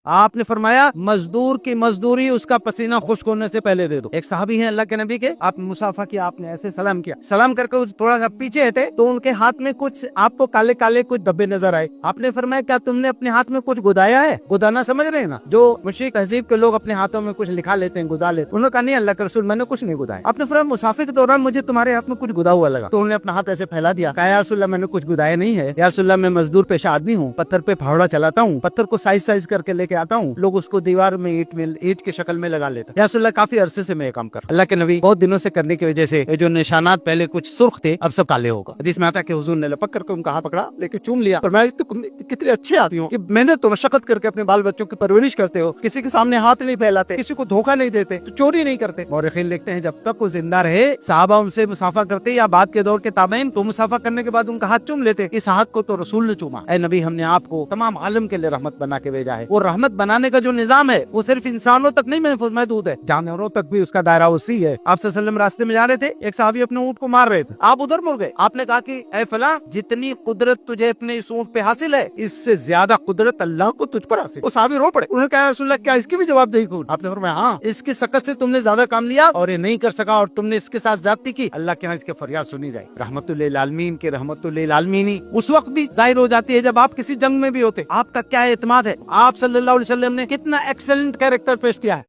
آپ نے فرمایا مزدور کی مزدوری اس کا پسینہ خشک ہونے سے پہلے دے دو. ایک صحابی ہیں اللہ کے نبی کے, آپ نے مسافہ کیا, آپ نے ایسے سلام کیا, سلام کر کے تھوڑا سا پیچھے ہٹے تو ان کے ہاتھ میں کچھ آپ کو کالے کالے کچھ دبے نظر آئے. آپ نے فرمایا کیا تم نے اپنے ہاتھ میں کچھ گدایا ہے؟ گدانا سمجھ رہے ہیں نا, جو مشرک تہذیب کے لوگ اپنے ہاتھوں میں کچھ لکھا لیتے ہیں, گدا لیتے ہیں. انہوں نے کہا نہیں اللہ کے رسول میں نے کچھ نہیں گدایا. آپ نے فرمایا مسافر کے دوران مجھے تمہارے ہاتھ میں کچھ گدا ہوا لگا. تو انہوں نے اپنا ہاتھ ایسے پھیلا دیا, کہا یا رسول اللہ میں نے کچھ گدایا نہیں ہے, یا رسول اللہ میں مزدور پیشہ آدمی ہوں, پتھر پہ پھاوڑا چلاتا ہوں, پتھر کو سائز سائز کر کے لے کے آتا ہوں, لوگ اس کو دیوار میں اینٹ کی شکل میں لگا لیتا. یا رسول اللہ کافی عرصے سے میں یہ کام کر رہا ہوں. اللہ کے نبی بہت دنوں سے کرنے کی وجہ سے یہ جو نشانات پہلے کچھ سرخ تھے اب سب کالے ہوگا. حدیث میں آتا ہے کہ حضور نے لپک کر کے ان کا ہاتھ پکڑا, لے کے چوم لیا, فرمایا کتنے اچھے آدمی ہو کہ محنت تو مشقت کر کے اپنے بال بچوں کی پرورش کرتے ہو, کسی کے سامنے ہاتھ نہیں پھیلاتے, کسی کو دھوکہ نہیں دیتے, تو چوری نہیں کرتے. مورخین لکھتے ہیں جب تک وہ زندہ رہے صحابہ ان سے مسافہ کرتے, یا بعد کے دور کے تابعین تو مسافہ کرنے کے بعد ان کا ہاتھ چوم لیتے. اس ہاتھ کو تو رسول نے چوما. اے نبی ہم نے آپ کو تمام عالم کے لیے رحمت بنا کے بھیجا ہے. وہ رحمت بنانے کا جو نظام ہے وہ صرف انسانوں تک نہیں محدود ہے, جانوروں تک بھی اس کا دائرہ وسیع ہے. آپ صلی اللہ علیہ وسلم راستے میں جا رہے تھے, ایک صحابی اپنے اونٹ کو مار رہے تھے, آپ ادھر مڑ گئے. آپ نے کہا کہ اے فلاں جتنی قدرت تجھے اپنے اس اونٹ پہ حاصل ہے اس سے زیادہ قدرت اللہ کو تجھ پر حاصل. وہ صحابی رو پڑے. انہوں نے کہا رسول اللہ کیا اس کی بھی جواب دہی کون؟ آپ نے فرمایا ہاں, اس کی سکت سے تم نے زیادہ کام لیا اور یہ نہیں کر سکا اور تم نے اس کے ساتھ زیادتی کی, اللہ کے ہاں اس کے فریاد سنی جائے. رحمت للعالمین کے رحمت للعالمین اس وقت بھی ظاہر ہو جاتی ہے جب آپ کسی جنگ میں بھی ہوتے. آپ کا کیا اعتماد ہے, آپ صلی اللہ علیہ وسلم نے کتنا ایکسلنٹ کیریکٹر پیش کیا ہے.